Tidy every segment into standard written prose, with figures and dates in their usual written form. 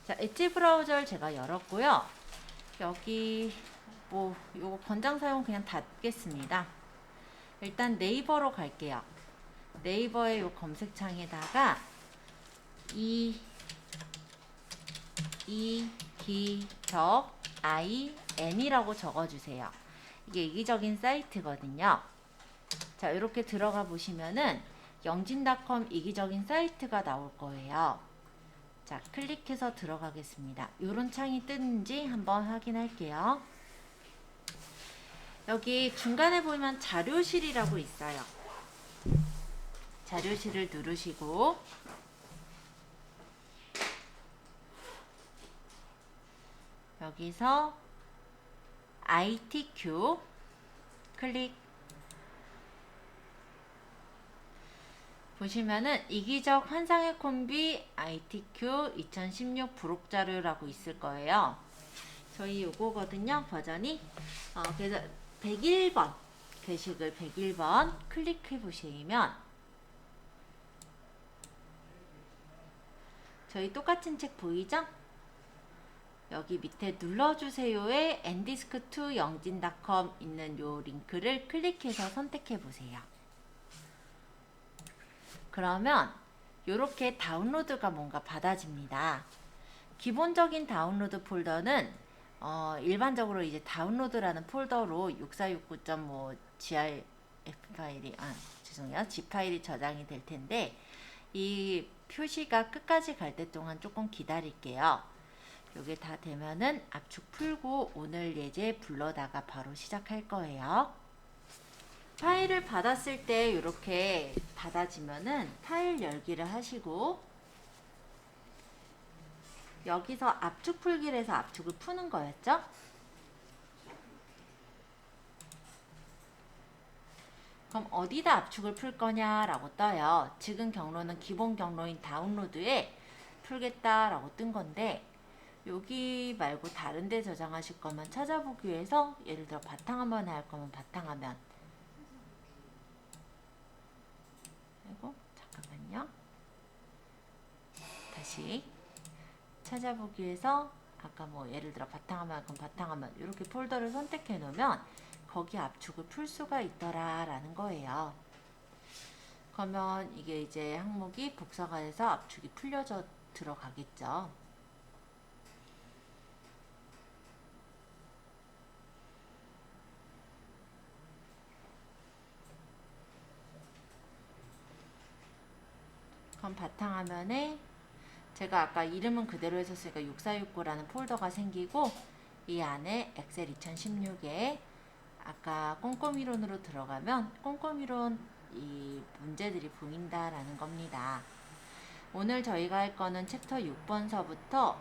자, 엣지 브라우저를 제가 열었고요. 여기 뭐 요거 권장 사용 그냥 닫겠습니다. 일단 네이버로 갈게요. 네이버의 요 검색창에다가 이기적 IN이라고 적어주세요. 이게 이기적인 사이트거든요. 자, 이렇게 들어가 보시면은 영진닷컴 이기적인 사이트가 나올 거예요. 자, 클릭해서 들어가겠습니다. 이런 창이 뜨는지 한번 확인할게요. 여기 중간에 보면 자료실이라고 있어요. 자료실을 누르시고 여기서 ITQ 클릭. 보시면은 이기적 환상의 콤비 ITQ 2016 부록자료라고 있을 거예요. 저희 요거거든요. 버전이. 그래서 101번 게시글 101번 클릭해 보시면 저희 똑같은 책 보이죠? 여기 밑에 눌러주세요에 엔디스크2 영진닷컴 있는 요 링크를 클릭해서 선택해 보세요. 그러면 이렇게 다운로드가 뭔가 받아집니다. 기본적인 다운로드 폴더는 일반적으로 이제 다운로드라는 폴더로 6469.뭐 GIF 파일이 죄송해요. G 파일이 저장이 될 텐데 이 표시가 끝까지 갈 때 동안 조금 기다릴게요. 요게 다 되면은 압축 풀고 오늘 예제 불러다가 바로 시작할 거예요. 파일을 받았을 때 이렇게 닫아지면은 파일 열기를 하시고 여기서 압축 풀기를 해서 압축을 푸는 거였죠? 그럼 어디다 압축을 풀 거냐라고 떠요. 지금 경로는 기본 경로인 다운로드에 풀겠다라고 뜬 건데 여기 말고 다른 데 저장하실 거면 찾아보기 위해서 예를 들어 바탕화면에 할 거면 바탕화면 그리고 잠깐만요. 다시 찾아보기 위해서 아까 뭐 예를 들어 바탕화면 그럼 바탕화면 이렇게 폴더를 선택해 놓으면 거기 압축을 풀 수가 있더라 라는 거예요. 그러면 이게 이제 항목이 복사가 돼서 압축이 풀려져 들어가겠죠. 그럼 바탕화면에 제가 아까 이름은 그대로 했었으니까 6469라는 폴더가 생기고 이 안에 엑셀 2016에 아까 꼼꼼이론으로 들어가면 꼼꼼이론 이 문제들이 보인다라는 겁니다. 오늘 저희가 할 거는 챕터 6번서부터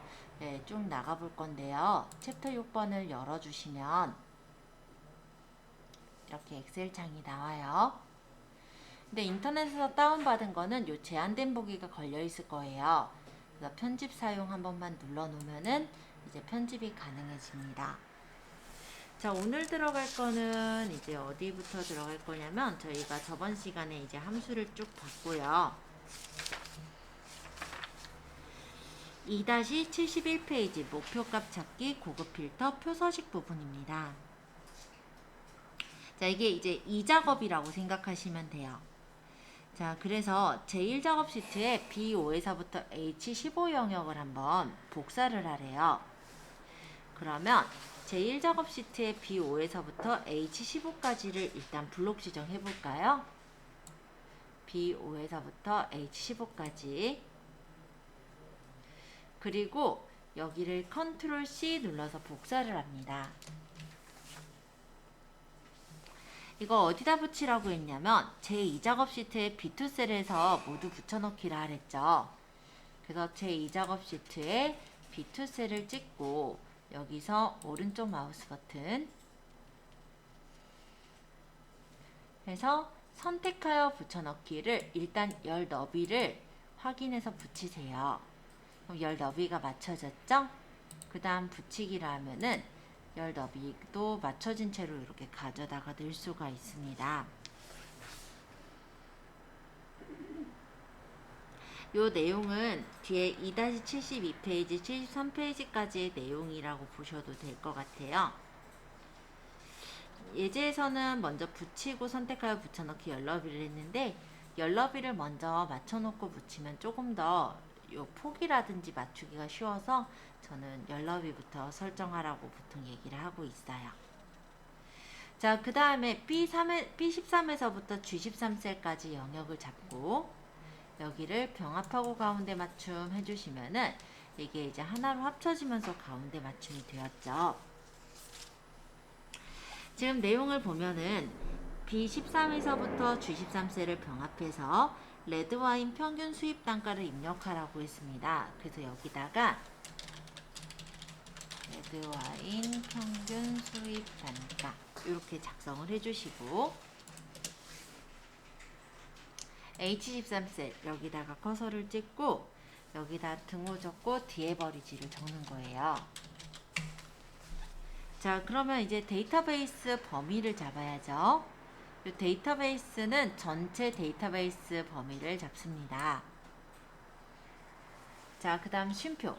쭉 나가 볼 건데요. 챕터 6번을 열어주시면 이렇게 엑셀 창이 나와요. 근데 인터넷에서 다운받은 거는 요 제한된 보기가 걸려 있을 거예요. 그래서 편집 사용 한 번만 눌러 놓으면은 이제 편집이 가능해집니다. 자, 오늘 들어갈 거는 이제 어디부터 들어갈 거냐면 저희가 저번 시간에 이제 함수를 쭉 봤고요. 2-71페이지 목표값 찾기 고급 필터 표서식 부분입니다. 자, 이게 이제 2작업이라고 생각하시면 돼요. 자, 그래서 제1작업 시트에 B5에서부터 H15 영역을 한번 복사를 하래요. 그러면 제1작업 시트의 B5에서부터 H15까지를 일단 블록 지정해 볼까요? B5에서부터 H15까지. 그리고 여기를 컨트롤 C 눌러서 복사를 합니다. 이거 어디다 붙이라고 했냐면 제2작업 시트에 B2 셀에서 모두 붙여넣기를 하랬죠. 그래서 제2작업 시트에 B2 셀을 찍고 여기서 오른쪽 마우스 버튼 해서 선택하여 붙여넣기를 일단 열 너비를 확인해서 붙이세요. 그럼 열 너비가 맞춰졌죠? 그 다음 붙이기를 하면은 열 너비도 맞춰진 채로 이렇게 가져다가 넣을 수가 있습니다. 요 내용은 뒤에 2-72페이지, 73페이지까지의 내용이라고 보셔도 될 것 같아요. 예제에서는 먼저 붙이고 선택하여 붙여넣기 열너비를 했는데 열너비를 먼저 맞춰놓고 붙이면 조금 더 요 폭이라든지 맞추기가 쉬워서 저는 열너비부터 설정하라고 보통 얘기를 하고 있어요. 자, 그 다음에 B13에서부터 G13셀까지 영역을 잡고 여기를 병합하고 가운데 맞춤 해주시면은 이게 이제 하나로 합쳐지면서 가운데 맞춤이 되었죠. 지금 내용을 보면은 B13에서부터 G13셀을 병합해서 레드와인 평균 수입 단가를 입력하라고 했습니다. 그래서 여기다가 레드와인 평균 수입 단가 이렇게 작성을 해주시고 H13셀 여기다가 커서를 찍고 여기다 등호 적고 뒤에 버리지를 적는 거예요. 자, 그러면 이제 데이터베이스 범위를 잡아야죠. 이 데이터베이스는 전체 데이터베이스 범위를 잡습니다. 자, 그 다음 쉼표.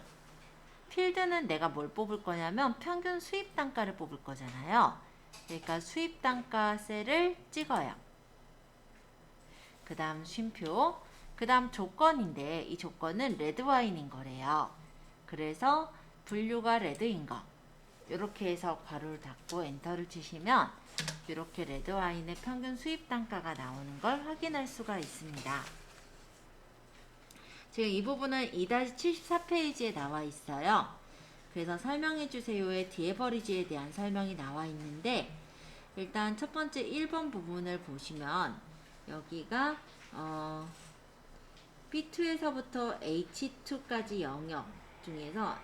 필드는 내가 뭘 뽑을 거냐면 평균 수입 단가를 뽑을 거잖아요. 그러니까 수입 단가 셀을 찍어요. 그 다음 쉼표. 그 다음 조건인데 이 조건은 레드와인인 거래요. 그래서 분류가 레드인 거. 이렇게 해서 괄호를 닫고 엔터를 치시면 이렇게 레드와인의 평균 수입 단가가 나오는 걸 확인할 수가 있습니다. 지금 이 부분은 2-74페이지에 나와 있어요. 그래서 설명해 주세요의 뒤에 버리지에 대한 설명이 나와 있는데 일단 첫 번째 1번 부분을 보시면 여기가 B2에서부터 H2까지 영역 중에서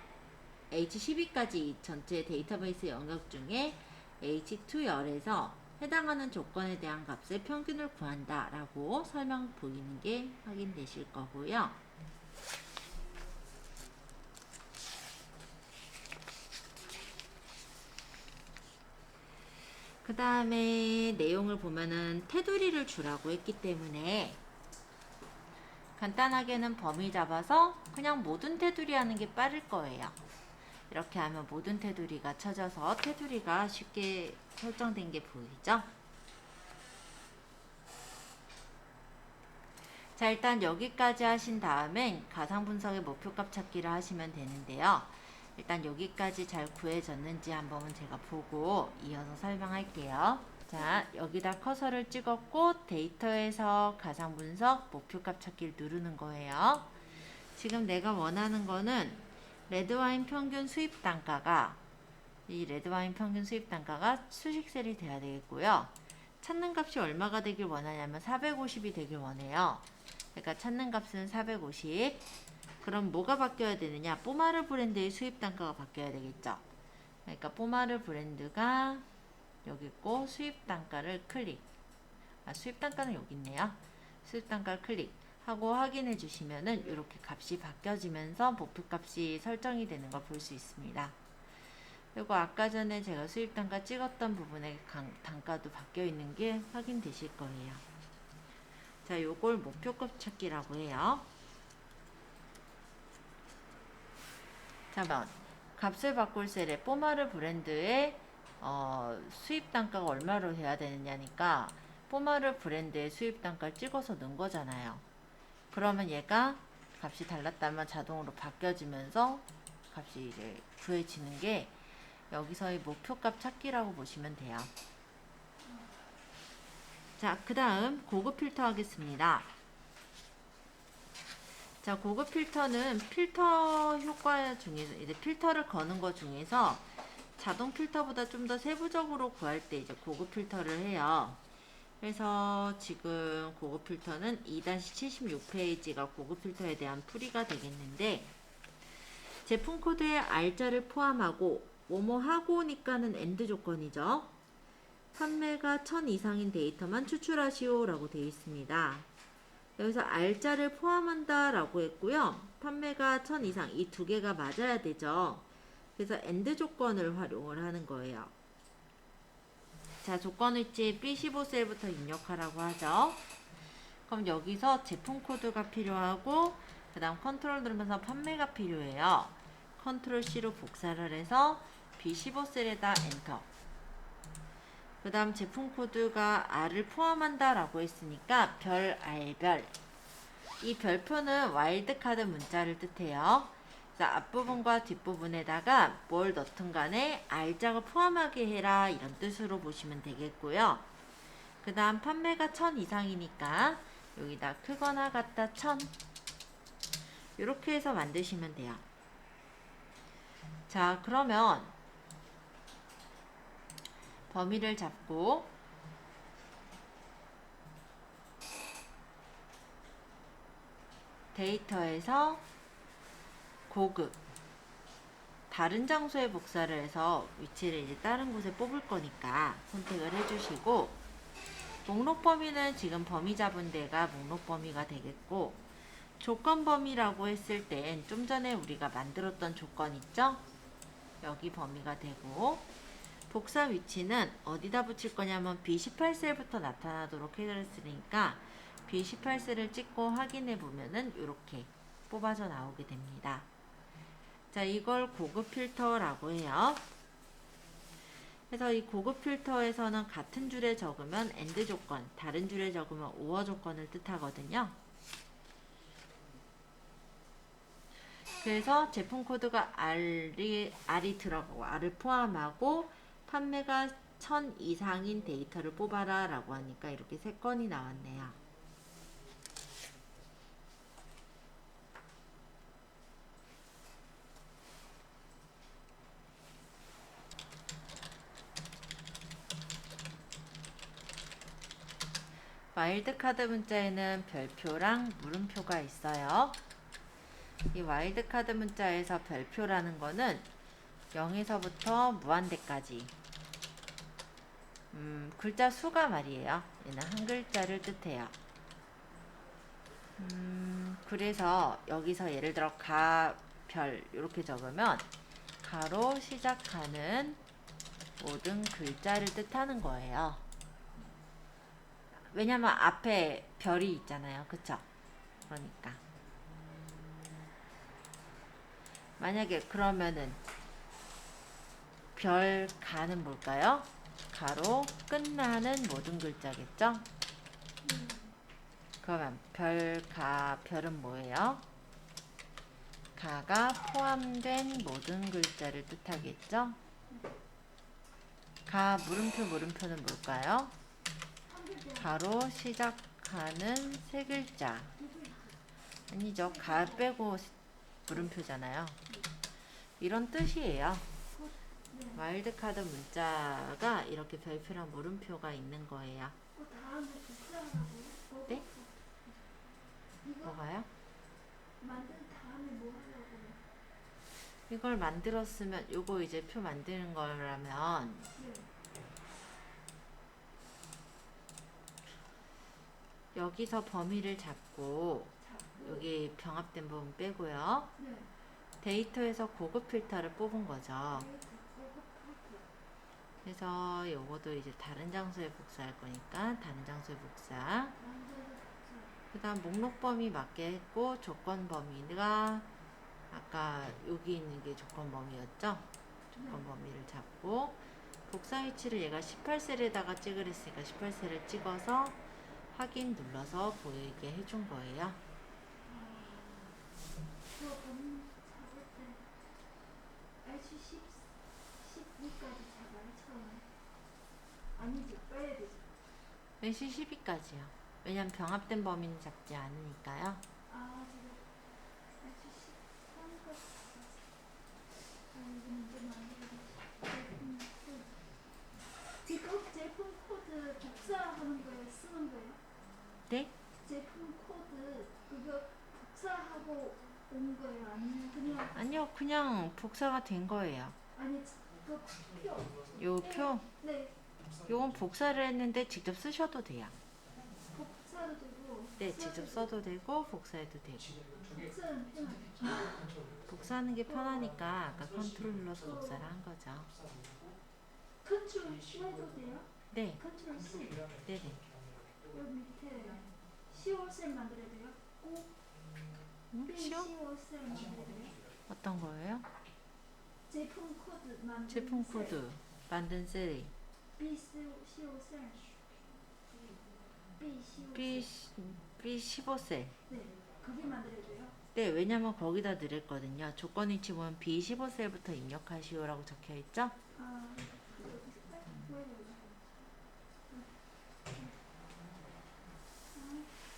H12까지 전체 데이터베이스 영역 중에 H2열에서 해당하는 조건에 대한 값의 평균을 구한다 라고 설명 보이는 게 확인되실 거고요. 그 다음에 내용을 보면은 테두리를 주라고 했기 때문에 간단하게는 범위 잡아서 그냥 모든 테두리 하는 게 빠를 거예요. 이렇게 하면 모든 테두리가 쳐져서 테두리가 쉽게 설정된 게 보이죠? 자, 일단 여기까지 하신 다음엔 가상분석의 목표값 찾기를 하시면 되는데요. 일단 여기까지 잘 구해졌는지 한번 제가 보고 이어서 설명할게요. 자, 여기다 커서를 찍었고 데이터에서 가상분석 목표값 찾기를 누르는 거예요. 지금 내가 원하는 거는 레드와인 평균 수입 단가가 이 레드와인 평균 수입 단가가 수식셀이 돼야 되겠고요. 찾는 값이 얼마가 되길 원하냐면 450이 되길 원해요. 그러니까 찾는 값은 450. 그럼 뭐가 바뀌어야 되느냐? 뽀마르 브랜드의 수입 단가가 바뀌어야 되겠죠. 그러니까 뽀마르 브랜드가 여기 있고 수입 단가를 클릭. 수입 단가는 여기 있네요. 수입 단가를 클릭하고 확인해 주시면은 이렇게 값이 바뀌어지면서 목표값이 설정이 되는 걸 볼 수 있습니다. 그리고 아까 전에 제가 수입 단가 찍었던 부분의 단가도 바뀌어 있는 게 확인되실 거예요. 자, 요걸 목표값 찾기라고 해요. 자, 값을 바꿀 셀에 뽀마르 브랜드의 수입 단가가 얼마로 돼야 되느냐니까 뽀마르 브랜드의 수입 단가를 찍어서 넣은 거잖아요. 그러면 얘가 값이 달랐다면 자동으로 바뀌어지면서 값이 이제 구해지는 게 여기서의 목표값 찾기라고 보시면 돼요. 자, 그 다음 고급 필터 하겠습니다. 자, 고급 필터는 필터 효과 중에서 이제 필터를 거는 것 중에서 자동 필터보다 좀 더 세부적으로 구할 때 이제 고급 필터를 해요. 그래서 지금 고급 필터는 2-76페이지가 고급 필터에 대한 풀이가 되겠는데 제품 코드에 R자를 포함하고 뭐뭐 하고니까는 AND 조건이죠. 판매가 1000 이상인 데이터만 추출하시오 라고 되어 있습니다. 여기서 R자를 포함한다 라고 했고요. 판매가 1000 이상 이 두 개가 맞아야 되죠. 그래서 AND 조건을 활용을 하는 거예요. 자, 조건 위치 B15셀부터 입력하라고 하죠. 그럼 여기서 제품 코드가 필요하고 그 다음 컨트롤 누르면서 판매가 필요해요. 컨트롤 C로 복사를 해서 B15셀에다 엔터. 그 다음 제품 코드가 R을 포함한다 라고 했으니까 별 R별. 이 별표는 와일드카드 문자를 뜻해요. 그래서 앞부분과 뒷부분에다가 뭘 넣든 간에 R자가 포함하게 해라 이런 뜻으로 보시면 되겠고요. 그 다음 판매가 1000 이상이니까 여기다 크거나 같다 1000 이렇게 해서 만드시면 돼요. 자, 그러면 범위를 잡고 데이터에서 고급 다른 장소에 복사를 해서 위치를 이제 다른 곳에 뽑을 거니까 선택을 해주시고, 목록 범위는 지금 범위 잡은 데가 목록 범위가 되겠고, 조건 범위라고 했을 땐 좀 전에 우리가 만들었던 조건 있죠? 여기 범위가 되고, 복사 위치는 어디다 붙일 거냐면 B18셀부터 나타나도록 해드렸으니까 B18셀을 찍고 확인해 보면은 이렇게 뽑아져 나오게 됩니다. 자, 이걸 고급 필터라고 해요. 그래서 이 고급 필터에서는 같은 줄에 적으면 AND 조건, 다른 줄에 적으면 OR 조건을 뜻하거든요. 그래서 제품 코드가 R이 들어가고 R을 포함하고 판매가 1000 이상인 데이터를 뽑아라 라고 하니까 이렇게 3건이 나왔네요. 와일드카드 문자에는 별표랑 물음표가 있어요. 이 와일드카드 문자에서 별표라는 거는 0에서부터 무한대까지 글자 수가 말이에요. 얘는 한 글자를 뜻해요. 그래서 여기서 예를 들어 가, 별 이렇게 적으면 가로 시작하는 모든 글자를 뜻하는 거예요. 왜냐면 앞에 별이 있잖아요. 그쵸? 그러니까 만약에 그러면은 별 가는 뭘까요? 가로 끝나는 모든 글자겠죠? 그러면 별, 가, 별은 뭐예요? 가가 포함된 모든 글자를 뜻하겠죠? 가, 물음표, 물음표는 뭘까요? 가로 시작하는 세 글자. 아니죠. 가 빼고 물음표잖아요. 이런 뜻이에요. 와일드카드 문자가 이렇게 별표랑 물음표가 있는 거예요. 네? 뭐가요? 만든 다음에 뭐 하려고요? 이걸 만들었으면 요거 이제 표 만드는 거라면 네. 여기서 범위를 잡고 여기 병합된 부분 빼고요. 네. 데이터에서 고급 필터를 뽑은 거죠. 그래서 요거도 이제 다른 장소에 복사할 거니까 다른 장소에 복사. 그 다음 목록 범위 맞게 했고, 조건 범위가 아까 여기 있는 게 조건 범위였죠? 조건 범위를 잡고 복사 위치를 얘가 18셀에다가 찍으랬으니까 18셀을 찍어서 확인 눌러서 보이게 해준 거예요. 그거 범위 잡을 때 LC 12까지 잡아요, 처음에? 아니지, 빼야 되죠. LC 12까지요. 왜냐면 병합된 범위는 잡지 않으니까요. 아, 제가 LC 13까지 잡았어요. 아, 이거 문제 많이 제품 코드 복사하는 거에 쓰는 거예요? 네? 제품 코드 그거 복사하고 온 거예요? 아니면 그냥 아니요, 그냥 복사가 된 거예요. 아니 그 표. 요 표, 네. 요건 복사를 했는데 직접 쓰셔도 돼요. 복사도 되고. 네, 직접 써도 되고 복사해도 되고. 복사는 편하죠. 복사하는 게 편하니까 아까 컨트롤 눌러서 복사를 한 거죠. 컨트롤 C 해도 돼요? 네, 컨트롤 C. 네네. 여기 밑에 10월생 만들어야 돼요? 꼭 쉬워? B15셀 만들어요? 어떤 거예요? 제품 코드 만든 제품 셀. 코드 만든 셀이 B15셀. B15셀. B, B15셀. 네, 그게 만들어야 돼요? 네, 왜냐면 거기다 넣었거든요. 조건 위치 보면 B15셀부터 입력하시오라고 적혀 있죠? 아, 왜?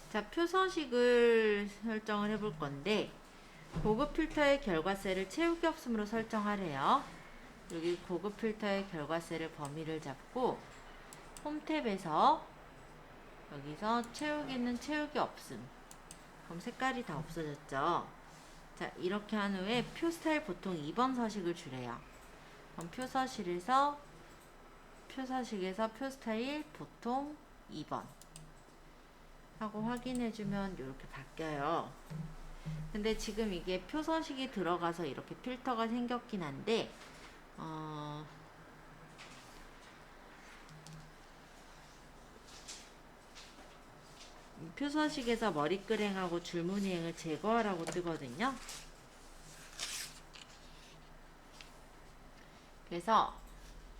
자, 표서식을 설정을 해볼 건데 고급 필터의 결과셀을 채우기 없음으로 설정하래요. 여기 고급 필터의 결과셀을 범위를 잡고 홈 탭에서 여기서 채우기는 채우기 없음. 그럼 색깔이 다 없어졌죠. 자, 이렇게 한 후에 표 스타일 보통 2번 서식을 주래요. 그럼 표서식에서 표 스타일 보통 2번 하고 확인해주면 이렇게 바뀌어요. 근데 지금 이게 표서식이 들어가서 이렇게 필터가 생겼긴 한데 표서식에서 머리끄랭하고 줄무늬행을 제거하라고 뜨거든요. 그래서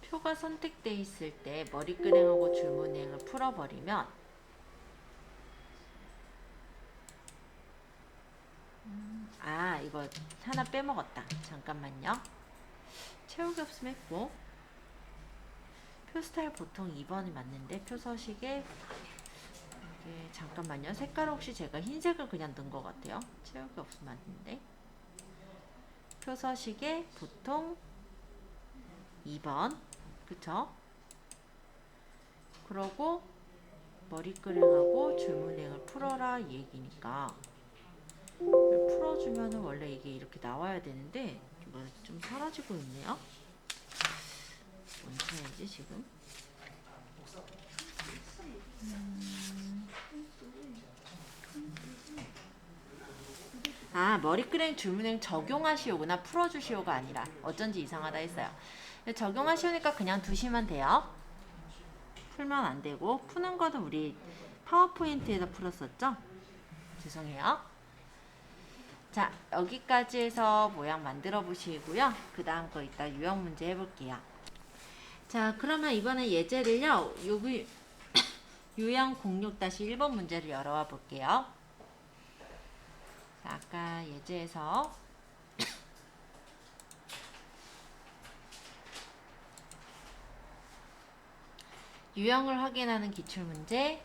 표가 선택돼 있을 때 머리끄랭하고 줄무늬행을 풀어버리면 이거 하나 빼먹었다. 잠깐만요. 채우기 없음 했고 표 스타일 보통 2번이 맞는데 표서식에 이게 잠깐만요. 색깔 혹시 제가 흰색을 그냥 넣은 것 같아요. 채우기 없음 맞는데 표서식에 보통 2번 그쵸? 그러고 머리끄랭하고 줄무늬행을 풀어라 이 얘기니까 풀어주면은 원래 이게 이렇게 나와야 되는데 이거 좀 사라지고 있네요. 뭔 차이지 지금? 머리끄랭 줄무늬행 적용하시오구나. 풀어주시오가 아니라 어쩐지 이상하다 했어요. 적용하시오니까 그냥 두시면 돼요. 풀면 안 되고 푸는 거는 우리 파워포인트에서 풀었었죠? 죄송해요. 자, 여기까지 해서 모양 만들어 보시고요. 그 다음 거 이따 유형 문제 해볼게요. 자, 그러면 이번에 예제를요. 여기 유형 06-1번 문제를 열어와 볼게요. 자, 아까 예제에서 유형을 확인하는 기출문제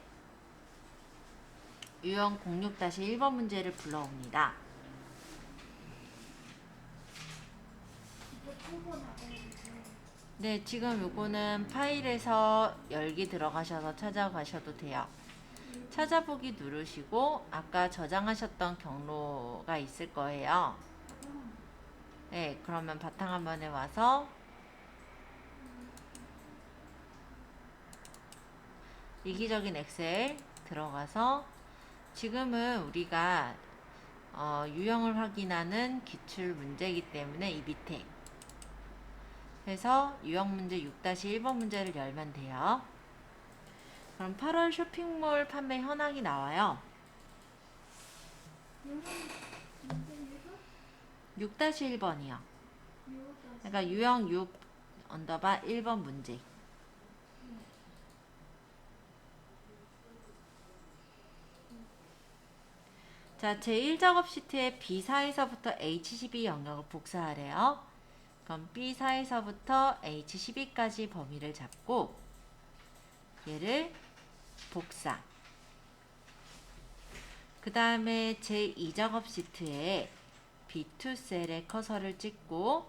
유형 06-1번 문제를 불러옵니다. 네, 지금 요거는 파일에서 열기 들어가셔서 찾아가셔도 돼요. 찾아보기 누르시고 아까 저장하셨던 경로가 있을 거예요. 네, 그러면 바탕화면에 와서 이기적인 엑셀 들어가서 지금은 우리가 유형을 확인하는 기출 문제이기 때문에 이 밑에 해서 유형 문제 6-1번 문제를 열면 돼요. 그럼 8월 쇼핑몰 판매 현황이 나와요. 6-1번이요. 그러니까 유형 6_1번 문제. 자, 제1작업 시트에 B4에서부터 H12 영역을 복사하래요. 그럼 B4에서부터 H12까지 범위를 잡고 얘를 복사. 그 다음에 제2작업 시트에 B2 셀에 커서를 찍고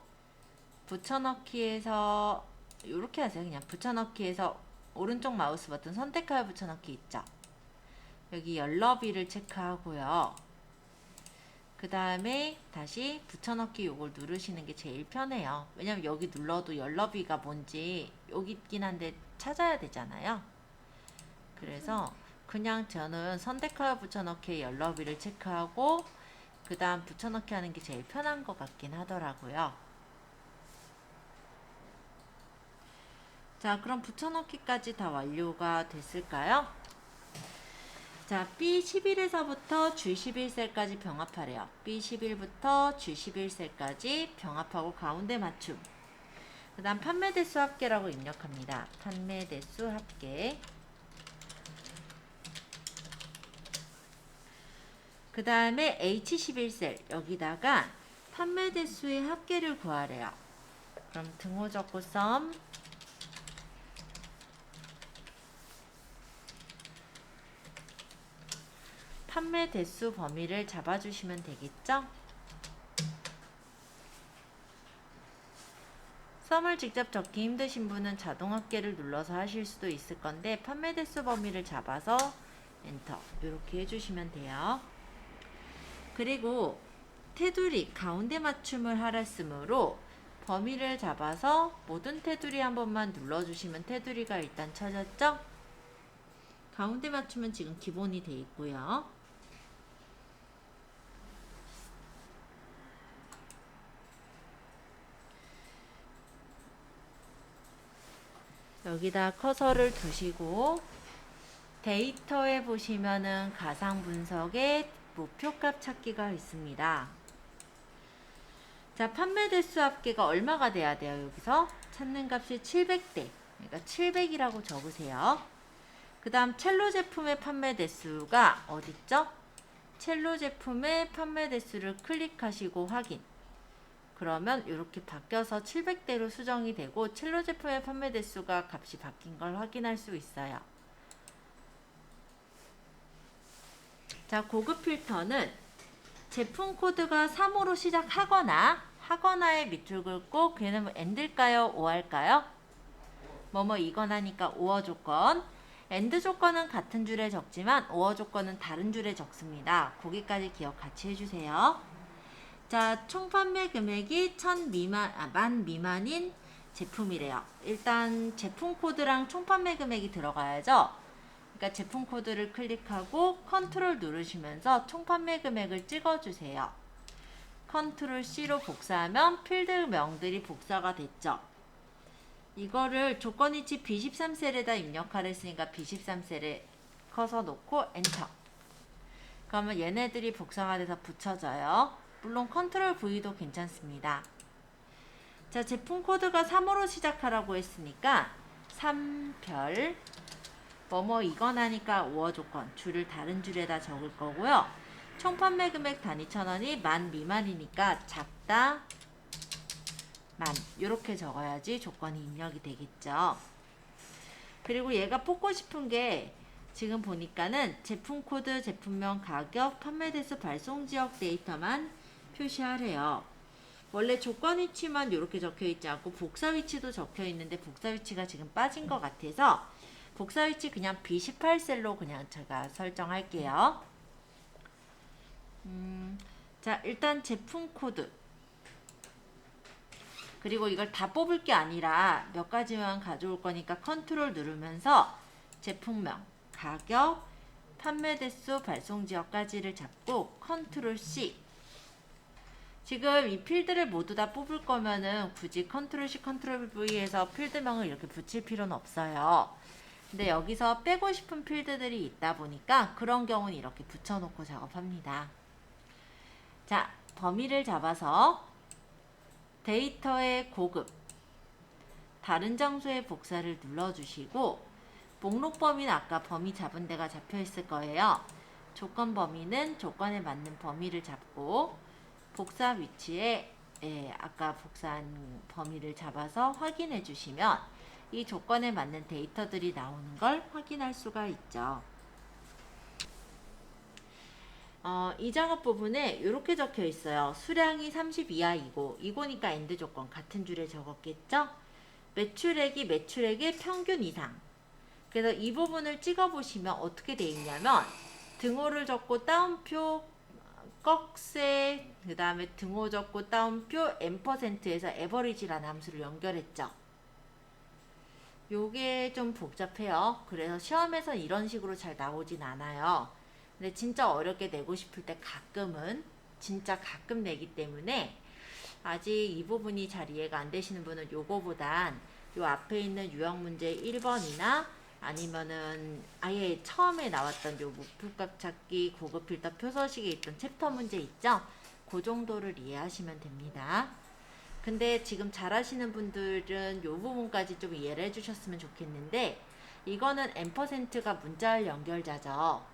붙여넣기에서 이렇게 하세요. 그냥 붙여넣기에서 오른쪽 마우스 버튼 선택하여 붙여넣기 있죠. 여기 열너비를 체크하고요. 그 다음에 다시 붙여넣기 요걸 누르시는 게 제일 편해요. 왜냐면 여기 눌러도 열너비가 뭔지 여기 있긴 한데 찾아야 되잖아요. 그래서 그냥 저는 선택하여 붙여넣기에 열너비를 체크하고 그 다음 붙여넣기 하는 게 제일 편한 것 같긴 하더라고요. 자, 그럼 붙여넣기까지 다 완료가 됐을까요? 자, B11에서부터 G11셀까지 병합하래요. B11부터 G11셀까지 병합하고 가운데 맞춤. 그 다음 판매 대수 합계라고 입력합니다. 판매 대수 합계. 그 다음에 H11셀 여기다가 판매 대수의 합계를 구하래요. 그럼 등호 적고 썸 판매 대수 범위를 잡아주시면 되겠죠? 썸을 직접 적기 힘드신 분은 자동 합계를 눌러서 하실 수도 있을 건데 판매 대수 범위를 잡아서 엔터 이렇게 해주시면 돼요. 그리고 테두리 가운데 맞춤을 하랬으므로 범위를 잡아서 모든 테두리 한 번만 눌러주시면 테두리가 일단 쳐졌죠? 가운데 맞춤은 지금 기본이 돼 있고요. 여기다 커서를 두시고 데이터에 보시면은 가상 분석에 목표값 찾기가 있습니다. 자, 판매 대수 합계가 얼마가 돼야 돼요? 여기서 찾는 값이 700대. 그러니까 700이라고 적으세요. 그 다음 첼로 제품의 판매 대수가 어딨죠? 첼로 제품의 판매 대수를 클릭하시고 확인. 그러면 이렇게 바뀌어서 700대로 수정이 되고 첼로 제품의 판매 대수가 값이 바뀐 걸 확인할 수 있어요. 자, 고급 필터는 제품 코드가 3으로 시작하거나의 밑줄 긋고 걔는 AND일까요? OR일까요? 뭐뭐 이거나니까 OR 조건. AND 조건은 같은 줄에 적지만 OR 조건은 다른 줄에 적습니다. 거기까지 기억 같이 해주세요. 자, 총 판매 금액이 1000 미만인 제품이래요. 일단 제품 코드랑 총 판매 금액이 들어가야죠. 그러니까 제품 코드를 클릭하고 컨트롤 누르시면서 총 판매 금액을 찍어주세요. 컨트롤 C로 복사하면 필드명들이 복사가 됐죠. 이거를 조건이치 B13셀에다 입력하랬으니까 B13셀에 커서 놓고 엔터. 그러면 얘네들이 복사가 돼서 붙여져요. 물론 컨트롤 V도 괜찮습니다. 자, 제품 코드가 3으로 시작하라고 했으니까 3별 뭐뭐 이거나니까 OR 조건 줄을 다른 줄에다 적을 거고요. 총 판매 금액 단위 1000원이 10,000 미만이니까 작다 만 이렇게 적어야지 조건이 입력이 되겠죠. 그리고 얘가 뽑고 싶은 게 지금 보니까는 제품 코드, 제품명, 가격, 판매 대수, 발송 지역 데이터만 표시하래요. 원래 조건 위치만 이렇게 적혀 있지 않고 복사 위치도 적혀 있는데 복사 위치가 지금 빠진 것 같아서 복사 위치 그냥 B18셀로 그냥 제가 설정할게요. 자, 일단 제품 코드 그리고 이걸 다 뽑을 게 아니라 몇 가지만 가져올 거니까 컨트롤 누르면서 제품명, 가격, 판매 대수, 발송 지역까지를 잡고 컨트롤 C. 지금 이 필드를 모두 다 뽑을 거면은 굳이 컨트롤 C, 컨트롤 V에서 필드명을 이렇게 붙일 필요는 없어요. 근데 여기서 빼고 싶은 필드들이 있다 보니까 그런 경우는 이렇게 붙여놓고 작업합니다. 자, 범위를 잡아서 데이터의 고급, 다른 장소의 복사를 눌러주시고 목록 범위는 아까 범위 잡은 데가 잡혀 있을 거예요. 조건 범위는 조건에 맞는 범위를 잡고 복사 위치에 아까 복사한 범위를 잡아서 확인해 주시면 이 조건에 맞는 데이터들이 나오는 걸 확인할 수가 있죠. 이 작업 부분에 이렇게 적혀 있어요. 수량이 30 이하이고 이거니까 엔드 조건 같은 줄에 적었겠죠? 매출액이 매출액의 평균 이상. 그래서 이 부분을 찍어 보시면 어떻게 돼 있냐면 등호를 적고 따옴표 꺽쇠 그 다음에 등호 적고 따옴표 N%에서 에버리지라는 함수를 연결했죠. 요게 좀 복잡해요. 그래서 시험에서 이런 식으로 잘 나오진 않아요. 근데 진짜 어렵게 내고 싶을 때 가끔은 진짜 가끔 내기 때문에 아직 이 부분이 잘 이해가 안 되시는 분은 요거보단 요 앞에 있는 유형 문제 1번이나 아니면은 아예 처음에 나왔던 요 목표값 찾기 고급 필터 표서식에 있던 챕터 문제 있죠? 그 정도를 이해하시면 됩니다. 근데 지금 잘하시는 분들은 요 부분까지 좀 이해를 해주셨으면 좋겠는데, 이거는 앰퍼센트가 문자열 연결자죠.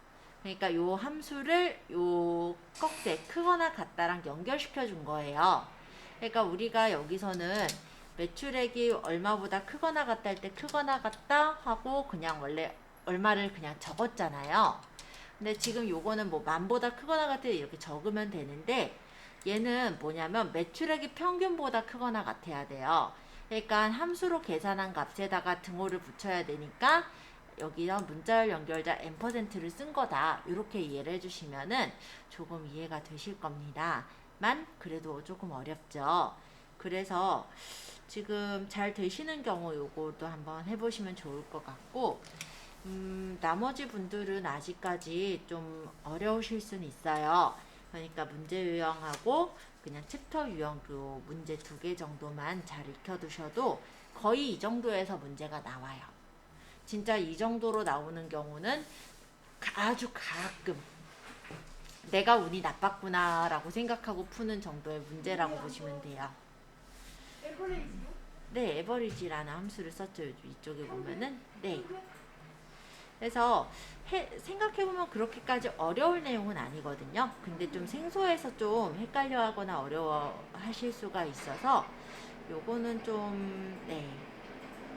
그러니까 요 함수를 요 꺽쇠 크거나 같다랑 연결시켜 준 거예요. 그러니까 우리가 여기서는 매출액이 얼마보다 크거나 같다 할 때 크거나 같다 하고 그냥 원래 얼마를 그냥 적었잖아요. 근데 지금 요거는 뭐 만보다 크거나 같다 이렇게 적으면 되는데, 얘는 뭐냐면 매출액이 평균보다 크거나 같아야 돼요. 그러니까 함수로 계산한 값에다가 등호를 붙여야 되니까 여기서 문자열 연결자 앰퍼센트를 쓴 거다. 이렇게 이해를 해주시면은 조금 이해가 되실 겁니다. 만 그래도 조금 어렵죠. 그래서 지금 잘 되시는 경우 요거도 한번 해보시면 좋을 것 같고, 나머지 분들은 아직까지 좀 어려우실 수는 있어요. 그러니까 문제 유형하고 그냥 챕터 유형 그 문제 2개 정도만 잘 익혀두셔도 거의 이 정도에서 문제가 나와요. 진짜 이 정도로 나오는 경우는 아주 가끔 내가 운이 나빴구나 라고 생각하고 푸는 정도의 문제라고 보시면 돼요. 에버리지요? 네, 에버리지라는 함수를 썼죠. 이쪽에 보면은. 네. 그래서 생각해보면 그렇게까지 어려울 내용은 아니거든요. 근데 좀 생소해서 좀 헷갈려하거나 어려워하실 수가 있어서 요거는 좀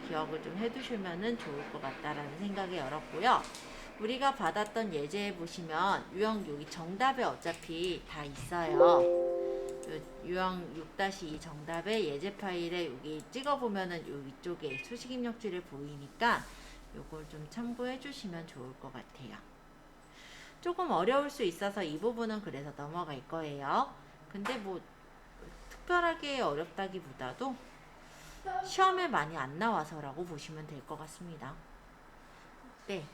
기억을 좀 해두시면은 좋을 것 같다라는 생각이 열었고요. 우리가 받았던 예제에 보시면 유형 여기 정답에 어차피 다 있어요. 유형 6-2 정답에 예제 파일에 여기 찍어보면은 요 위쪽에 수식 입력줄에 보이니까 요걸 좀 참고해 주시면 좋을 것 같아요. 조금 어려울 수 있어서 이 부분은 그래서 넘어갈 거예요. 근데 뭐 특별하게 어렵다기보다도 시험에 많이 안 나와서라고 보시면 될 것 같습니다. 네.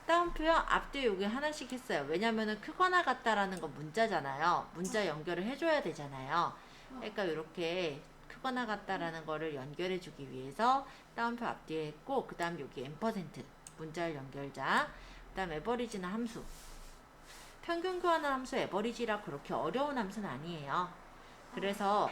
따옴표요? 앞뒤 여기 하나씩 했어요. 왜냐면은 크거나 같다라는 건 문자잖아요. 문자 연결을 해줘야 되잖아요. 그러니까 이렇게 크거나 같다라는 거를 연결해 주기 위해서 따옴표 앞뒤에 했고, 그 다음 여기 앰퍼센트 문자열 연결자, 그 다음 에버리지는 함수, 평균 교환한 함수 에버리지라 그렇게 어려운 함수는 아니에요. 그래서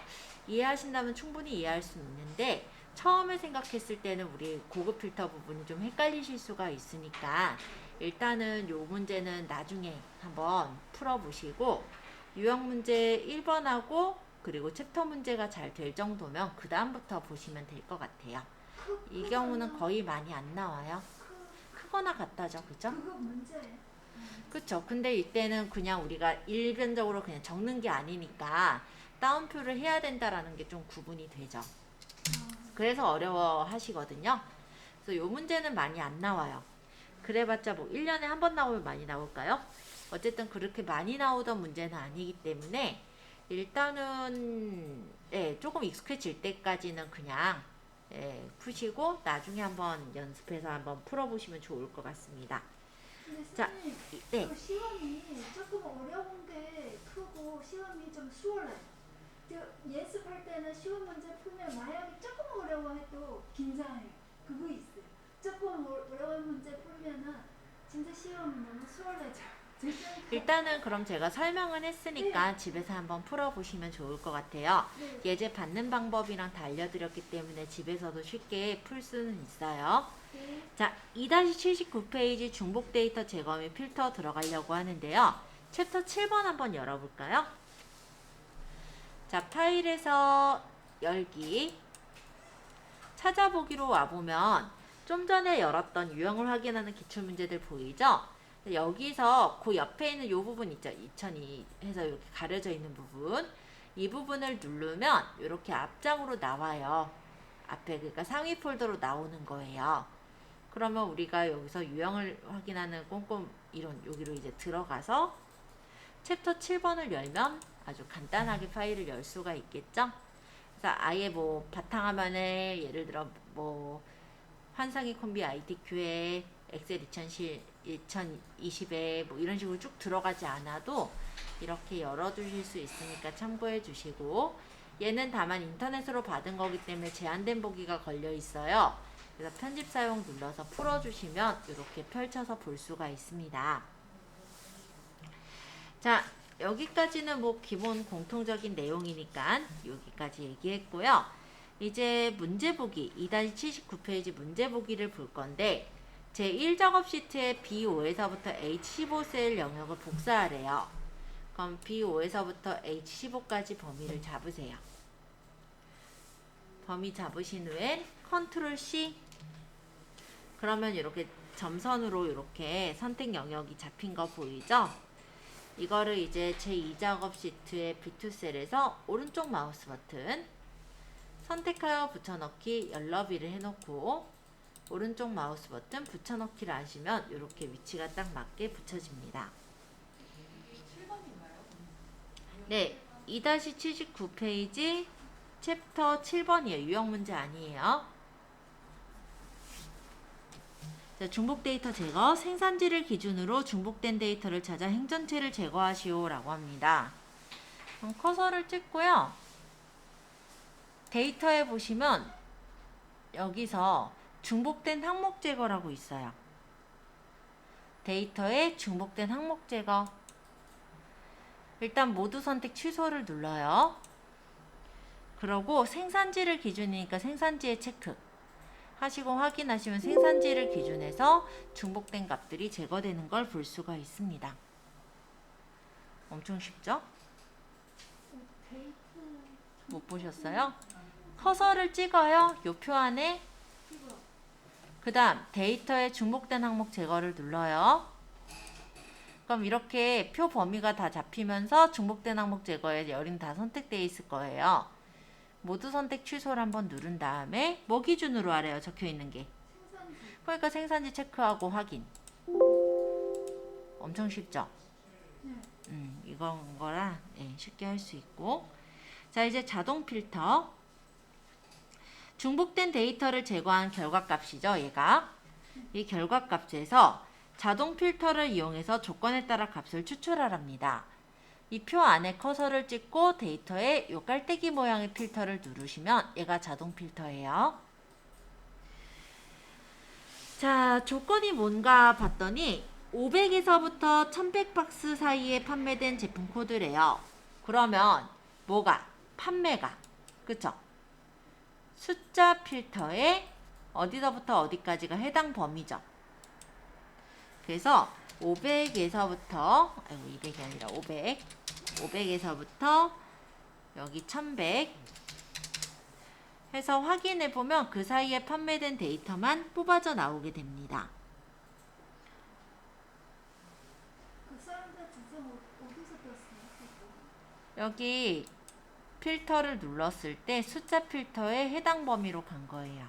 이해하신다면 충분히 이해할 수 있는데, 처음에 생각했을 때는 우리 고급 필터 부분이 좀 헷갈리실 수가 있으니까 일단은 요 문제는 나중에 한번 풀어보시고, 유형 문제 1번하고 그리고 챕터 문제가 잘 될 정도면 그 다음부터 보시면 될 것 같아요. 이 경우는 거의 많이 안 나와요. 크거나 같다죠, 그죠? 그거 문제예요. 그쵸. 근데 이때는 그냥 우리가 일변적으로 그냥 적는 게 아니니까 따옴표를 해야 된다라는 게 좀 구분이 되죠. 그래서 어려워 하시거든요. 그래서 요 문제는 많이 안 나와요. 그래봤자 뭐 1년에 한 번 나오면 많이 나올까요? 어쨌든 그렇게 많이 나오던 문제는 아니기 때문에 일단은 조금 익숙해질 때까지는 그냥 푸시고 나중에 한번 연습해서 한번 풀어보시면 좋을 것 같습니다. 근데 자, 선생님, 그 시험이 조금 어려운 게 크고 시험이 좀 수월해요. 예습할 때는 쉬운 문제 풀면 만약에 조금 어려워해도 긴장해요. 그거 있어요. 조금 어려운 문제 풀면은 진짜 시험이 너무 수월해져요. 일단은 그럼 제가 설명은 했으니까 집에서 한번 풀어보시면 좋을 것 같아요. 네. 예제 받는 방법이랑 다 알려드렸기 때문에 집에서도 쉽게 풀 수는 있어요. 네. 자, 2-79페이지 중복 데이터 제거 및 필터 들어가려고 하는데요. 챕터 7번 한번 열어볼까요? 자, 파일에서 열기 찾아보기로 와보면 좀 전에 열었던 유형을 확인하는 기출문제들 보이죠? 여기서 그 옆에 있는 이 부분 있죠? 2002 해서 이렇게 가려져 있는 부분, 이 부분을 누르면 이렇게 앞장으로 나와요. 앞에 그러니까 상위 폴더로 나오는 거예요. 그러면 우리가 여기서 유형을 확인하는 꼼꼼 이론 여기로 이제 들어가서 챕터 7번을 열면 아주 간단하게 파일을 열 수가 있겠죠. 그래서 아예 뭐 바탕화면에 예를 들어 뭐 환상의 콤비 ITQ에 엑셀 2020에 뭐 이런 식으로 쭉 들어가지 않아도 이렇게 열어두실 수 있으니까 참고해 주시고, 얘는 다만 인터넷으로 받은 거기 때문에 제한된 보기가 걸려 있어요. 그래서 편집 사용 눌러서 풀어주시면 이렇게 펼쳐서 볼 수가 있습니다. 자, 여기까지는 뭐 기본 공통적인 내용이니까 여기까지 얘기했고요. 이제 문제보기 2-79페이지 문제보기를 볼 건데 제1작업 시트의 B5에서부터 H15 셀 영역을 복사하래요. 그럼 B5에서부터 H15까지 범위를 잡으세요. 범위 잡으신 후엔 컨트롤 C. 그러면 이렇게 점선으로 이렇게 선택 영역이 잡힌 거 보이죠? 이거를 이제 제2작업 시트의 B2 셀에서 오른쪽 마우스 버튼 선택하여 붙여넣기 열너비를 해놓고 오른쪽 마우스 버튼 붙여넣기를 하시면 이렇게 위치가 딱 맞게 붙여집니다. 네, 2-79페이지 챕터 7번이에요. 유형 문제 아니에요. 자, 중복 데이터 제거. 생산지를 기준으로 중복된 데이터를 찾아 행전체를 제거하시오 라고 합니다. 그럼 커서를 찍고요. 데이터에 보시면 여기서 중복된 항목 제거라고 있어요. 데이터에 중복된 항목 제거. 일단 모두 선택 취소를 눌러요. 그러고 생산지를 기준이니까 생산지에 체크 하시고 확인하시면 생산지를 기준해서 중복된 값들이 제거되는 걸 볼 수가 있습니다. 엄청 쉽죠? 못 보셨어요? 커서를 찍어요. 요 표 안에. 그 다음 데이터에 중복된 항목 제거를 눌러요. 그럼 이렇게 표 범위가 다 잡히면서 중복된 항목 제거에 열인 다 선택되어 있을 거예요. 모두 선택 취소를 한번 누른 다음에 뭐 기준으로 하래요? 적혀 있는 게. 그러니까 생산지 체크하고 확인. 엄청 쉽죠? 이거라 쉽게 할 수 있고. 자, 이제 자동 필터. 중복된 데이터를 제거한 결과값이죠, 얘가. 이 결과값에서 자동 필터를 이용해서 조건에 따라 값을 추출하랍니다. 이 표 안에 커서를 찍고 데이터에 요 깔때기 모양의 필터를 누르시면 얘가 자동 필터예요. 자, 조건이 뭔가 봤더니 500에서부터 1100박스 사이에 판매된 제품 코드래요. 그러면 뭐가? 판매가. 그쵸? 숫자 필터에 어디서부터 어디까지가 해당 범위죠. 그래서 500에서부터 200이 아니라 500에서부터 여기 1100 해서 확인해 보면 그 사이에 판매된 데이터만 뽑아져 나오게 됩니다. 그 사람들 주소 어디서 떴어요? 여기 필터를 눌렀을 때 숫자 필터에 해당 범위로 간 거예요.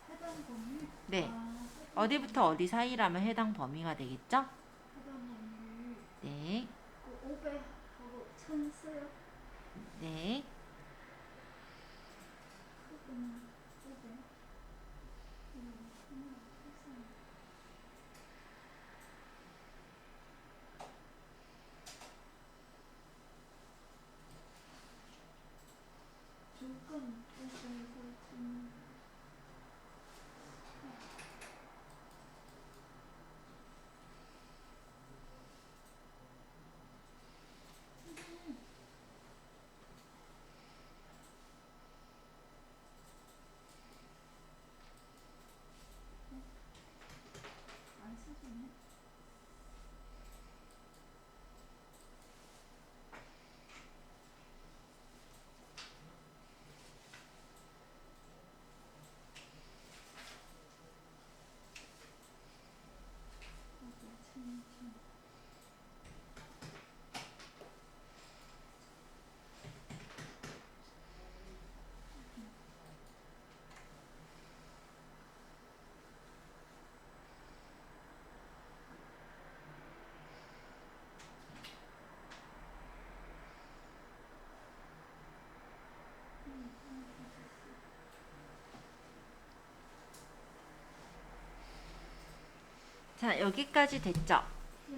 해당 범위? 네. 해당 어디부터 어디 사이라면 해당 범위가 되겠죠? 해당 범위. 네. 그 500하고 1000 써요? 네. 그건 500. 조건 500에서 안 써지네. 자, 여기까지 됐죠? 네.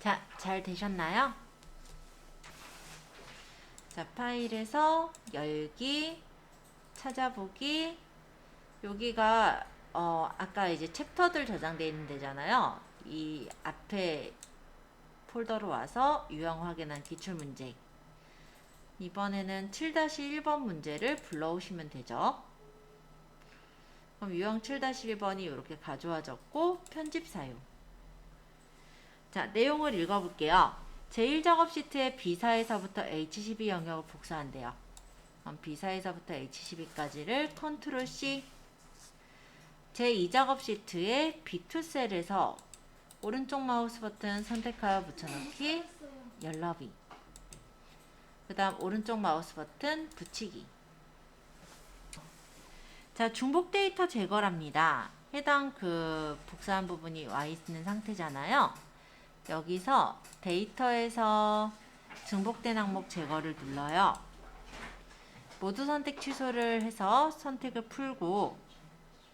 자, 잘 되셨나요? 자, 파일에서 열기, 찾아보기. 여기가 아까 이제 챕터들 저장되어 있는 데잖아요. 이 앞에 폴더로 와서 유형 확인한 기출문제. 이번에는 7-1번 문제를 불러오시면 되죠. 그럼 유형 7-1번이 이렇게 가져와졌고 편집 사용. 자, 내용을 읽어볼게요. 제1작업 시트의 B4에서부터 H12 영역을 복사한대요. 그럼 B4에서부터 H12까지를 컨트롤 C. 제2작업 시트의 B2 셀에서 오른쪽 마우스 버튼 선택하여 붙여넣기, 열너비. 그 다음 오른쪽 마우스 버튼 붙이기. 자, 중복 데이터 제거랍니다. 해당 그 복사한 부분이 와 있는 상태잖아요. 여기서 데이터에서 중복된 항목 제거를 눌러요. 모두 선택 취소를 해서 선택을 풀고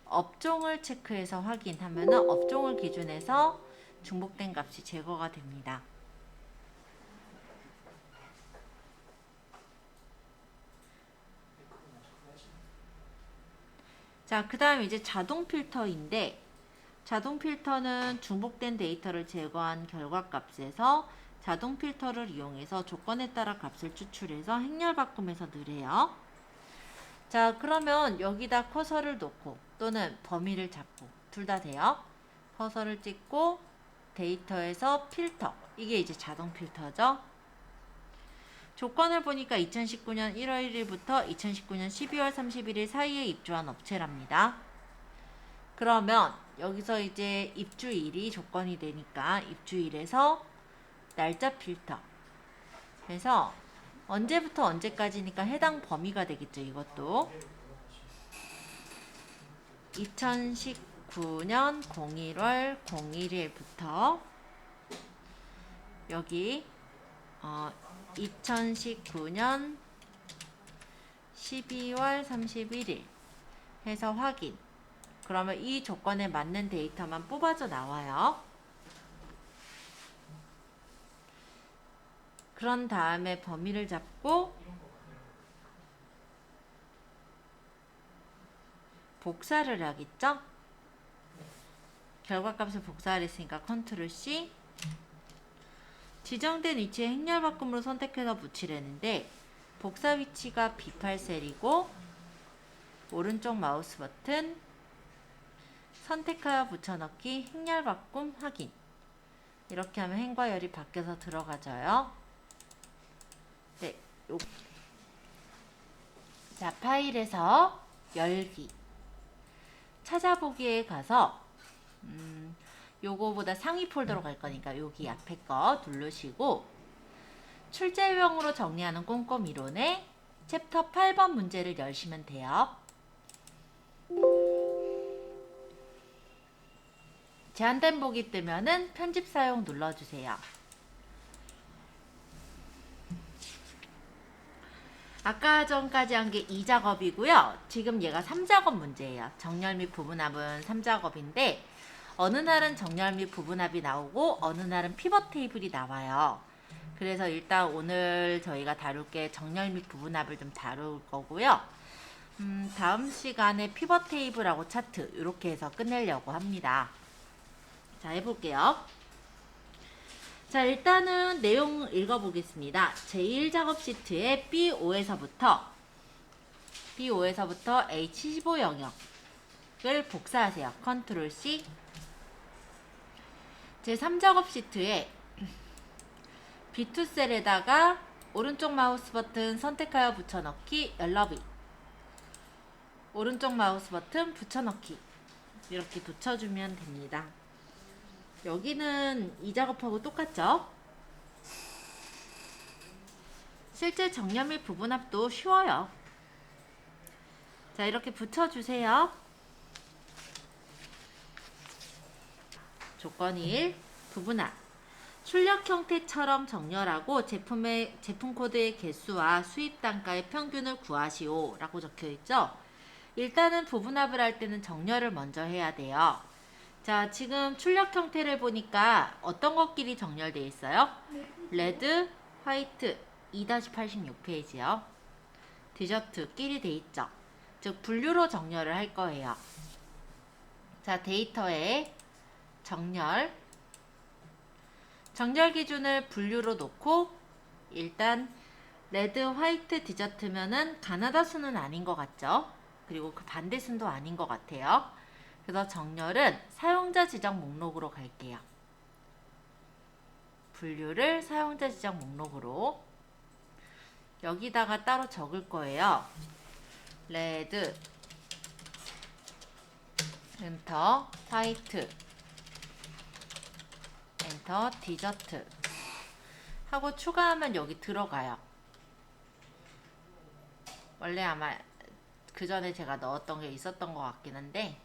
업종을 체크해서 확인하면 업종을 기준해서 중복된 값이 제거가 됩니다. 자, 그 다음 이제 자동 필터인데, 자동 필터는 중복된 데이터를 제거한 결과값에서 자동 필터를 이용해서 조건에 따라 값을 추출해서 행렬 바꿈해서 넣으래요. 자, 그러면 여기다 커서를 놓고 또는 범위를 잡고 둘 다 돼요. 커서를 찍고 데이터에서 필터, 이게 이제 자동 필터죠. 조건을 보니까 2019년 1월 1일부터 2019년 12월 31일 사이에 입주한 업체랍니다. 그러면 여기서 이제 입주일이 조건이 되니까 입주일에서 날짜 필터 그래서 언제부터 언제까지니까 해당 범위가 되겠죠. 이것도 2019년 01월 01일부터 여기 2019년 12월 31일 해서 확인. 그러면 이 조건에 맞는 데이터만 뽑아져 나와요. 그런 다음에 범위를 잡고 복사를 하겠죠? 결과값을 복사를 했으니까 컨트롤 C. 지정된 위치에 행렬 바꿈으로 선택해서 붙이려는데 복사 위치가 B8셀이고 오른쪽 마우스 버튼 선택하여 붙여넣기, 행렬 바꿈 확인. 이렇게 하면 행과 열이 바뀌어서 들어가져요. 네, 자, 파일에서 열기. 찾아보기에 가서 요거보다 상위 폴더로 갈 거니까 여기 앞에 거 누르시고 출제 유형으로 정리하는 꼼꼼이론의 챕터 8번 문제를 열시면 돼요. 제한된 보기 뜨면은 편집 사용 눌러주세요. 아까 전까지 한 게 2작업이고요. 지금 얘가 3작업 문제예요. 정렬 및 부분합은 3작업인데 어느 날은 정렬 및 부분합이 나오고 어느 날은 피벗 테이블이 나와요. 그래서 일단 오늘 저희가 다룰 게 정렬 및 부분합을 좀 다룰 거고요. 다음 시간에 피벗 테이블하고 차트 이렇게 해서 끝내려고 합니다. 자, 해볼게요. 자, 일단은 내용 읽어보겠습니다. 제1작업 시트의 B5에서부터 H15 영역을 복사하세요. 컨트롤 C. 제3작업 시트에 B2 셀에다가 오른쪽 마우스 버튼 선택하여 붙여넣기, 열너비. 오른쪽 마우스 버튼 붙여넣기. 이렇게 붙여주면 됩니다. 여기는 이 작업하고 똑같죠? 실제 정렬 및 부분합도 쉬워요. 자, 이렇게 붙여주세요. 조건 1, 부분합. 출력 형태처럼 정렬하고 제품 코드의 개수와 수입 단가의 평균을 구하시오 라고 적혀있죠. 일단은 부분합을 할 때는 정렬을 먼저 해야 돼요. 자, 지금 출력 형태를 보니까 어떤 것끼리 정렬되어 있어요? 레드, 화이트, 2-86페이지요. 디저트끼리 돼 있죠. 즉 분류로 정렬을 할 거예요. 자, 데이터에 정렬 기준을 분류로 놓고 일단 레드, 화이트, 디저트면은 가나다 순은 아닌 것 같죠? 그리고 그 반대 순도 아닌 것 같아요. 그래서 정렬은 사용자 지정 목록으로 갈게요. 분류를 사용자 지정 목록으로 여기다가 따로 적을 거예요. 레드, 엔터, 화이트, 엔터, 디저트 하고 추가하면 여기 들어가요. 원래 아마 그 전에 제가 넣었던 게 있었던 것 같긴 한데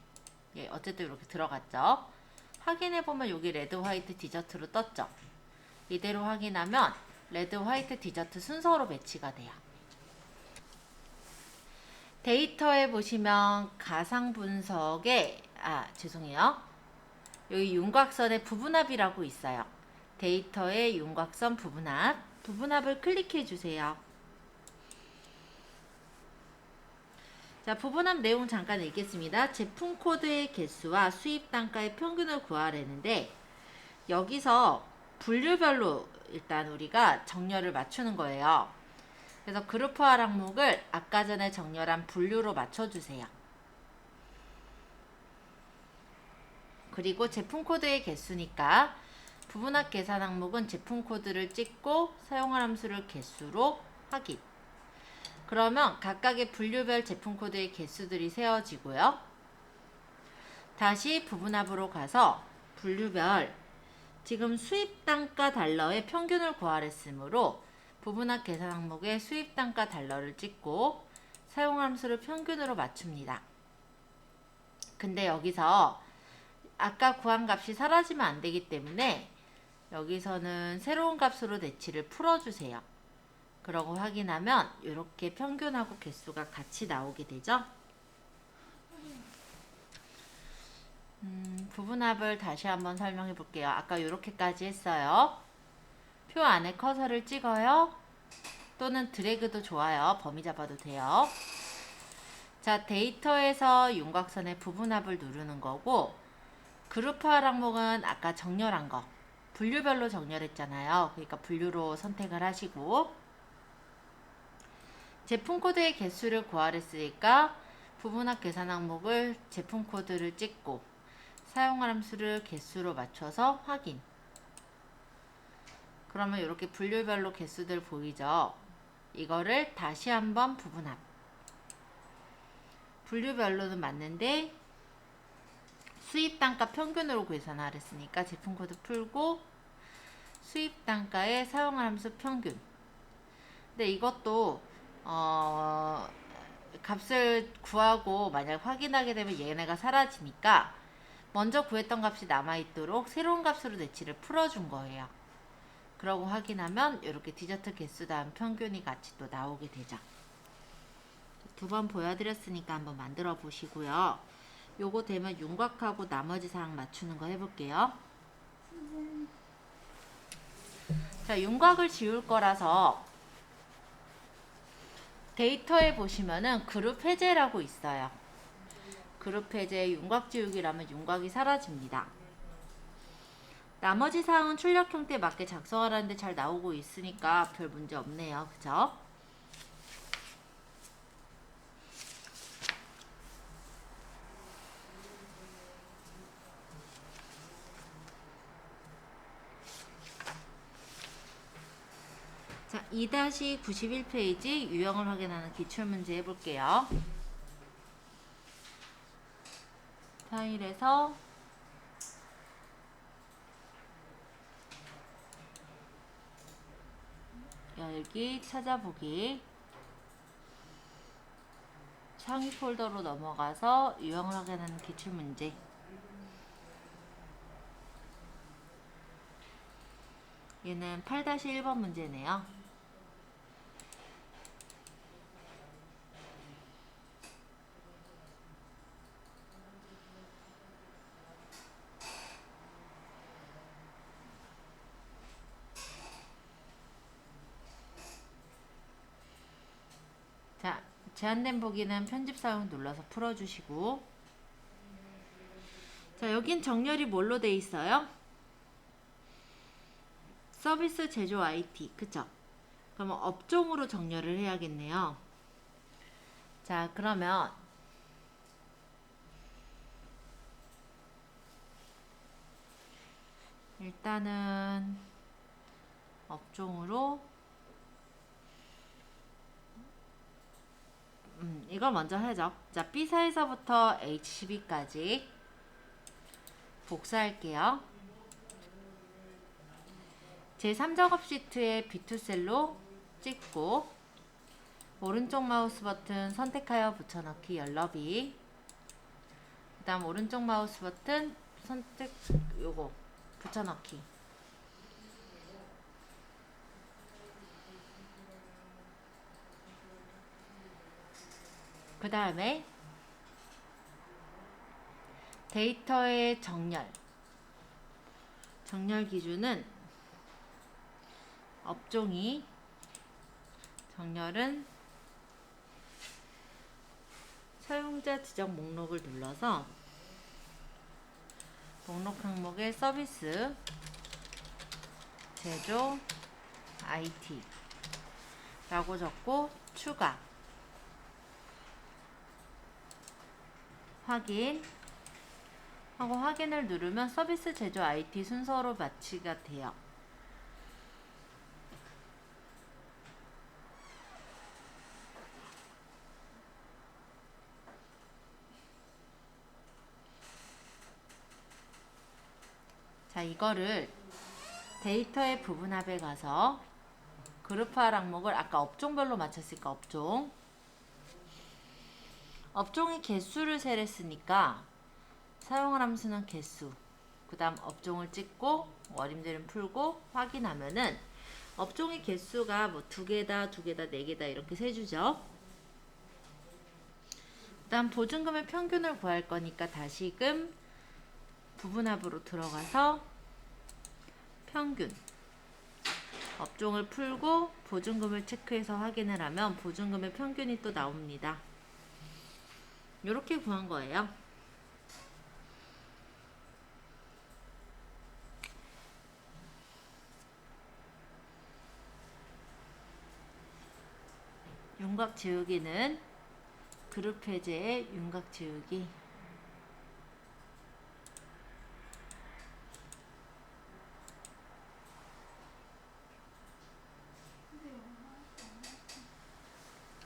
예, 어쨌든 이렇게 들어갔죠. 확인해보면 여기 레드, 화이트, 디저트로 떴죠. 이대로 확인하면 레드, 화이트, 디저트 순서로 배치가 돼요. 데이터에 보시면 가상 분석에 죄송해요. 여기 윤곽선의 부분합이라고 있어요. 데이터의 윤곽선 부분합을 클릭해 주세요. 자, 부분합 내용 잠깐 읽겠습니다. 제품 코드의 개수와 수입 단가의 평균을 구하려는데 여기서 분류별로 일단 우리가 정렬을 맞추는 거예요. 그래서 그룹화 항목을 아까 전에 정렬한 분류로 맞춰주세요. 그리고 제품 코드의 개수니까 부분합 계산 항목은 제품 코드를 찍고 사용할 함수를 개수로 확인. 그러면 각각의 분류별 제품 코드의 개수들이 세워지고요. 다시 부분합으로 가서 분류별 지금 수입 단가 달러의 평균을 구하랬으므로 부분합 계산 항목에 수입 단가 달러를 찍고 사용 함수를 평균으로 맞춥니다. 근데 여기서 아까 구한 값이 사라지면 안 되기 때문에 여기서는 새로운 값으로 대치를 풀어주세요. 그러고 확인하면 이렇게 평균하고 개수가 같이 나오게 되죠. 부분합을 다시 한번 설명해 볼게요. 아까 이렇게까지 했어요. 표 안에 커서를 찍어요. 또는 드래그도 좋아요. 범위 잡아도 돼요. 자, 데이터에서 윤곽선의 부분합을 누르는 거고 그룹화 항목은 아까 정렬한 거 분류별로 정렬했잖아요. 그러니까 분류로 선택을 하시고 제품 코드의 개수를 구하랬으니까 부분합 계산 항목을 제품 코드를 찍고 사용할 함수를 개수로 맞춰서 확인. 그러면 이렇게 분류별로 개수들 보이죠? 이거를 다시 한번 부분합. 분류별로는 맞는데 수입 단가 평균으로 계산하랬으니까 제품 코드 풀고 수입 단가에 사용할 함수 평균. 근데 이것도 값을 구하고 만약 확인하게 되면 얘네가 사라지니까 먼저 구했던 값이 남아있도록 새로운 값으로 대치를 풀어준 거예요. 그러고 확인하면 이렇게 디저트 개수 다음 평균이 같이 또 나오게 되죠. 두 번 보여드렸으니까 한번 만들어 보시고요. 요거 되면 윤곽하고 나머지 사항 맞추는 거 해볼게요. 자, 윤곽을 지울 거라서 데이터에 보시면은 그룹 해제라고 있어요. 그룹 해제 윤곽 지우기라면 윤곽이 사라집니다. 나머지 사항은 출력 형태에 맞게 작성하라는데 잘 나오고 있으니까 별 문제 없네요. 그죠? 자, 2-91페이지 유형을 확인하는 기출문제 해볼게요. 파일에서 열기, 찾아보기 상위 폴더로 넘어가서 유형을 확인하는 기출문제. 얘는 8-1번 문제네요. 제한된 보기는 편집 사용 눌러서 풀어주시고, 자, 여긴 정렬이 뭘로 돼 있어요? 서비스 제조 IT, 그쵸? 그러면 업종으로 정렬을 해야겠네요. 자, 그러면 일단은 업종으로 이걸 먼저 하죠. 자, B4에서부터 H12까지 복사할게요. 제3작업 시트에 B2셀로 찍고 오른쪽 마우스 버튼 선택하여 붙여넣기 열너비, 그 다음 오른쪽 마우스 버튼 선택 요거 붙여넣기, 그 다음에 데이터의 정렬 기준은 업종이 정렬은 사용자 지정 목록을 눌러서 목록 항목에 서비스 제조 IT 라고 적고 추가 확인 하고 확인을 누르면 서비스 제조 IT 순서로 마치가 돼요. 자, 이거를 데이터의 부분합에 가서 그룹화 항목을 아까 업종별로 맞췄으니까 업종의 개수를 세랬으니까 사용할 함수는 개수, 그 다음 업종을 찍고 원임들은 풀고 확인하면은 업종의 개수가 뭐 2개다, 2개다, 4개다 이렇게 세주죠. 그 다음 보증금의 평균을 구할 거니까 다시금 부분합으로 들어가서 평균, 업종을 풀고 보증금을 체크해서 확인을 하면 보증금의 평균이 또 나옵니다. 이렇게 구한 거예요. 윤곽 지우기는 그룹 해제의 윤곽 지우기